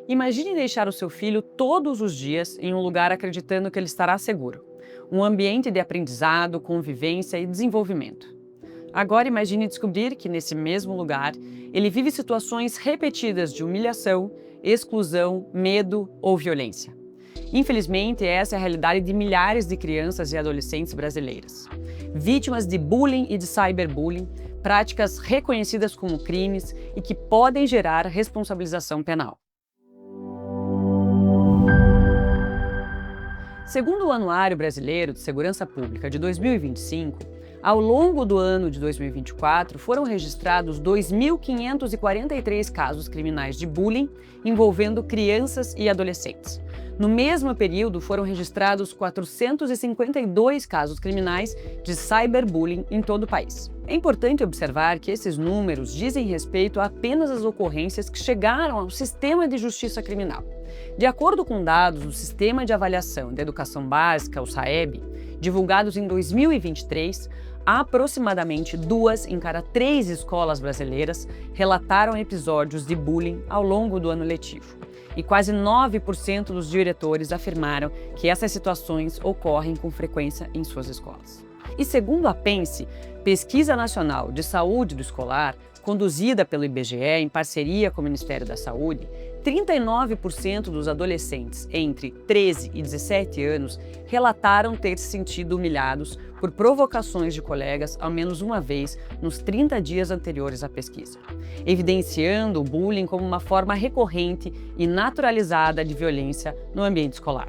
Imagine deixar o seu filho todos os dias em um lugar acreditando que ele estará seguro. Um ambiente de aprendizado, convivência e desenvolvimento. Agora imagine descobrir que nesse mesmo lugar ele vive situações repetidas de humilhação, exclusão, medo ou violência. Infelizmente, essa é a realidade de milhares de crianças e adolescentes brasileiras. Vítimas de bullying e de cyberbullying, práticas reconhecidas como crimes e que podem gerar responsabilização penal. Segundo o Anuário Brasileiro de Segurança Pública de 2025, ao longo do ano de 2024, foram registrados 2.543 casos criminais de bullying envolvendo crianças e adolescentes. No mesmo período, foram registrados 452 casos criminais de cyberbullying em todo o país. É importante observar que esses números dizem respeito apenas às ocorrências que chegaram ao sistema de justiça criminal. De acordo com dados do Sistema de Avaliação da Educação Básica, o SAEB, divulgados em 2023, aproximadamente 2 em cada 3 escolas brasileiras relataram episódios de bullying ao longo do ano letivo. E quase 9% dos diretores afirmaram que essas situações ocorrem com frequência em suas escolas. E segundo a PENSE, Pesquisa Nacional de Saúde do Escolar, conduzida pelo IBGE em parceria com o Ministério da Saúde, 39% dos adolescentes entre 13 e 17 anos relataram ter se sentido humilhados por provocações de colegas ao menos uma vez nos 30 dias anteriores à pesquisa, evidenciando o bullying como uma forma recorrente e naturalizada de violência no ambiente escolar.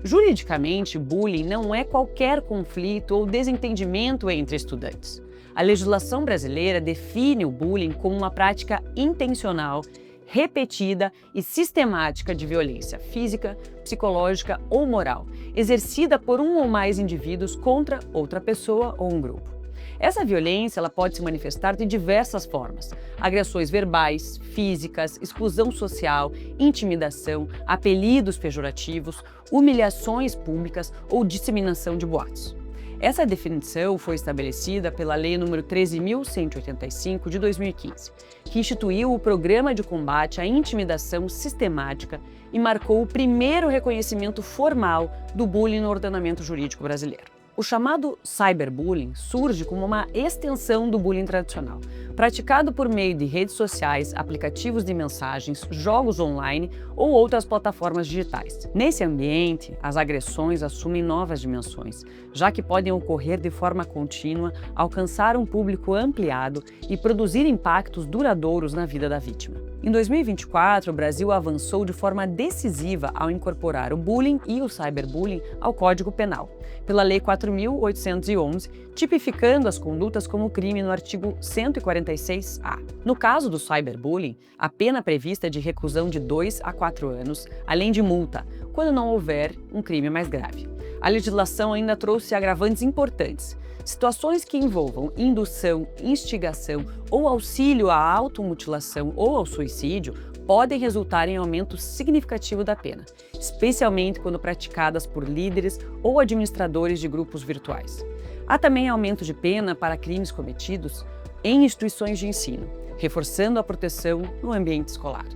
Juridicamente, bullying não é qualquer conflito ou desentendimento entre estudantes. A legislação brasileira define o bullying como uma prática intencional, repetida e sistemática de violência física, psicológica ou moral, exercida por um ou mais indivíduos contra outra pessoa ou um grupo. Essa violência ela pode se manifestar de diversas formas: agressões verbais, físicas, exclusão social, intimidação, apelidos pejorativos, humilhações públicas ou disseminação de boatos. Essa definição foi estabelecida pela Lei nº 13.185 de 2015, que instituiu o Programa de Combate à Intimidação Sistemática e marcou o primeiro reconhecimento formal do bullying no ordenamento jurídico brasileiro. O chamado cyberbullying surge como uma extensão do bullying tradicional, praticado por meio de redes sociais, aplicativos de mensagens, jogos online ou outras plataformas digitais. Nesse ambiente, as agressões assumem novas dimensões, já que podem ocorrer de forma contínua, alcançar um público ampliado e produzir impactos duradouros na vida da vítima. Em 2024, o Brasil avançou de forma decisiva ao incorporar o bullying e o cyberbullying ao Código Penal, pela Lei 4.811, tipificando as condutas como crime no artigo 146-A. No caso do cyberbullying, a pena prevista é de reclusão de 2 a 4 anos, além de multa, quando não houver um crime mais grave. A legislação ainda trouxe agravantes importantes. Situações que envolvam indução, instigação ou auxílio à automutilação ou ao suicídio podem resultar em aumento significativo da pena, especialmente quando praticadas por líderes ou administradores de grupos virtuais. Há também aumento de pena para crimes cometidos em instituições de ensino, reforçando a proteção no ambiente escolar.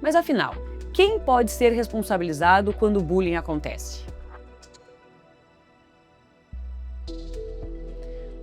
Mas afinal, quem pode ser responsabilizado quando o bullying acontece?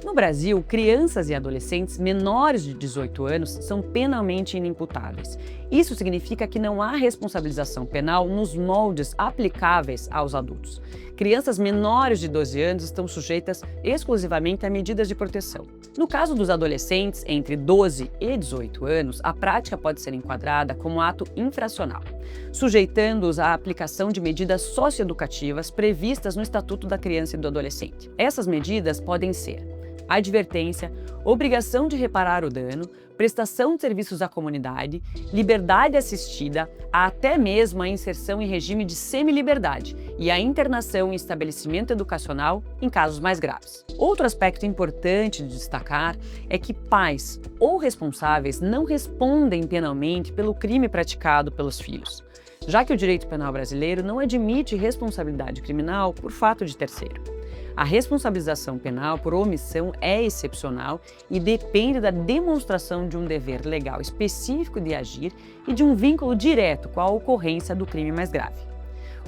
No Brasil, crianças e adolescentes menores de 18 anos são penalmente inimputáveis. Isso significa que não há responsabilização penal nos moldes aplicáveis aos adultos. Crianças menores de 12 anos estão sujeitas exclusivamente a medidas de proteção. No caso dos adolescentes entre 12 e 18 anos, a prática pode ser enquadrada como ato infracional, sujeitando-os à aplicação de medidas socioeducativas previstas no Estatuto da Criança e do Adolescente. Essas medidas podem ser advertência, obrigação de reparar o dano, prestação de serviços à comunidade, liberdade assistida, até mesmo a inserção em regime de semiliberdade e a internação em estabelecimento educacional em casos mais graves. Outro aspecto importante de destacar é que pais ou responsáveis não respondem penalmente pelo crime praticado pelos filhos, já que o direito penal brasileiro não admite responsabilidade criminal por fato de terceiro. A responsabilização penal por omissão é excepcional e depende da demonstração de um dever legal específico de agir e de um vínculo direto com a ocorrência do crime mais grave.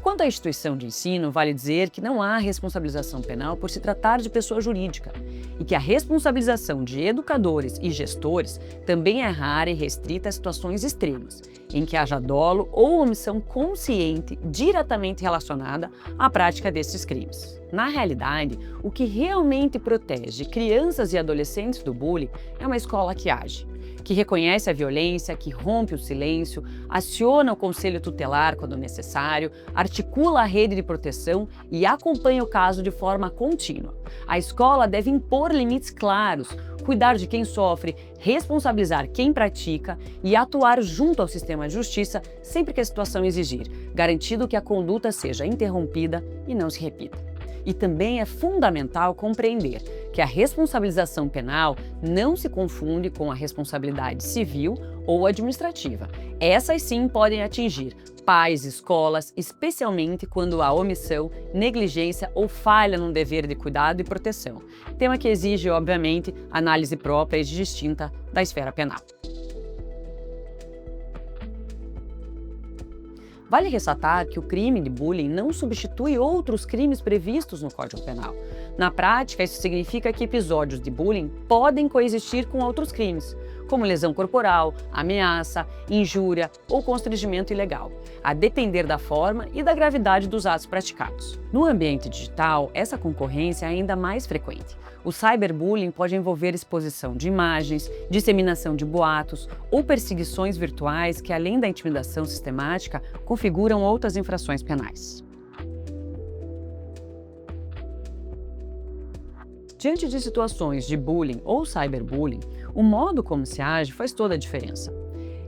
Quanto à instituição de ensino, vale dizer que não há responsabilização penal por se tratar de pessoa jurídica e que a responsabilização de educadores e gestores também é rara e restrita a situações extremas, em que haja dolo ou omissão consciente diretamente relacionada à prática desses crimes. Na realidade, o que realmente protege crianças e adolescentes do bullying é uma escola que age, que reconhece a violência, que rompe o silêncio, aciona o conselho tutelar quando necessário, articula a rede de proteção e acompanha o caso de forma contínua. A escola deve impor limites claros, cuidar de quem sofre, responsabilizar quem pratica e atuar junto ao sistema de justiça sempre que a situação exigir, garantindo que a conduta seja interrompida e não se repita. E também é fundamental compreender que a responsabilização penal não se confunde com a responsabilidade civil ou administrativa. Essas sim podem atingir pais, escolas, especialmente quando há omissão, negligência ou falha no dever de cuidado e proteção. Tema que exige, obviamente, análise própria e distinta da esfera penal. Vale ressaltar que o crime de bullying não substitui outros crimes previstos no Código Penal. Na prática, isso significa que episódios de bullying podem coexistir com outros crimes, como lesão corporal, ameaça, injúria ou constrangimento ilegal, a depender da forma e da gravidade dos atos praticados. No ambiente digital, essa concorrência é ainda mais frequente. O cyberbullying pode envolver exposição de imagens, disseminação de boatos ou perseguições virtuais que, além da intimidação sistemática, configuram outras infrações penais. Diante de situações de bullying ou cyberbullying, o modo como se age faz toda a diferença.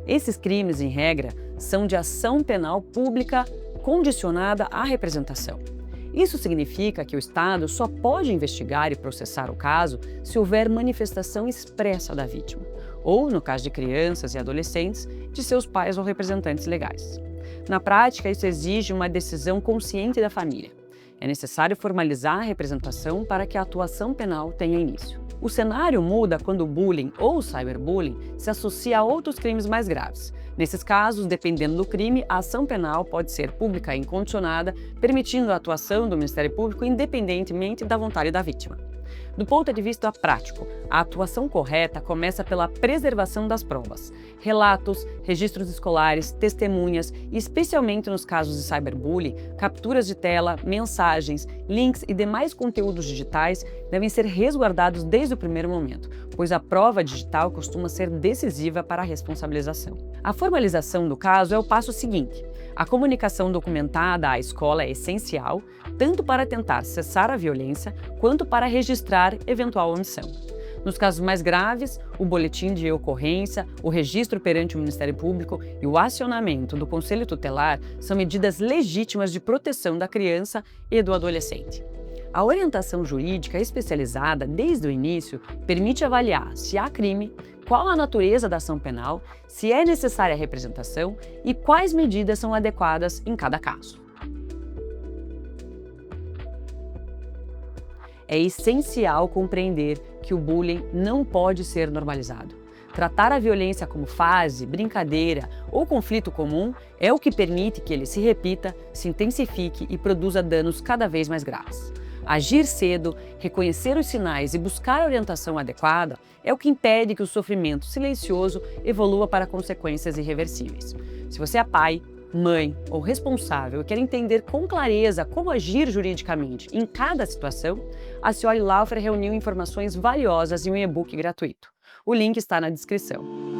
Esses crimes, em regra, são de ação penal pública condicionada à representação. Isso significa que o Estado só pode investigar e processar o caso se houver manifestação expressa da vítima, ou, no caso de crianças e adolescentes, de seus pais ou representantes legais. Na prática, isso exige uma decisão consciente da família. É necessário formalizar a representação para que a atuação penal tenha início. O cenário muda quando o bullying ou o cyberbullying se associa a outros crimes mais graves. Nesses casos, dependendo do crime, a ação penal pode ser pública e incondicionada, permitindo a atuação do Ministério Público independentemente da vontade da vítima. Do ponto de vista prático, a atuação correta começa pela preservação das provas. Relatos, registros escolares, testemunhas e, especialmente nos casos de cyberbullying, capturas de tela, mensagens, links e demais conteúdos digitais devem ser resguardados desde o primeiro momento, pois a prova digital costuma ser decisiva para a responsabilização. A formalização do caso é o passo seguinte. A comunicação documentada à escola é essencial, tanto para tentar cessar a violência, quanto para registrar eventual omissão. Nos casos mais graves, o boletim de ocorrência, o registro perante o Ministério Público e o acionamento do Conselho Tutelar são medidas legítimas de proteção da criança e do adolescente. A orientação jurídica especializada desde o início permite avaliar se há crime, qual a natureza da ação penal, se é necessária a representação e quais medidas são adequadas em cada caso. É essencial compreender que o bullying não pode ser normalizado. Tratar a violência como fase, brincadeira ou conflito comum é o que permite que ele se repita, se intensifique e produza danos cada vez mais graves. Agir cedo, reconhecer os sinais e buscar a orientação adequada é o que impede que o sofrimento silencioso evolua para consequências irreversíveis. Se você é pai, mãe ou responsável e quer entender com clareza como agir juridicamente em cada situação, a Scioli Laufer reuniu informações valiosas em um e-book gratuito. O link está na descrição.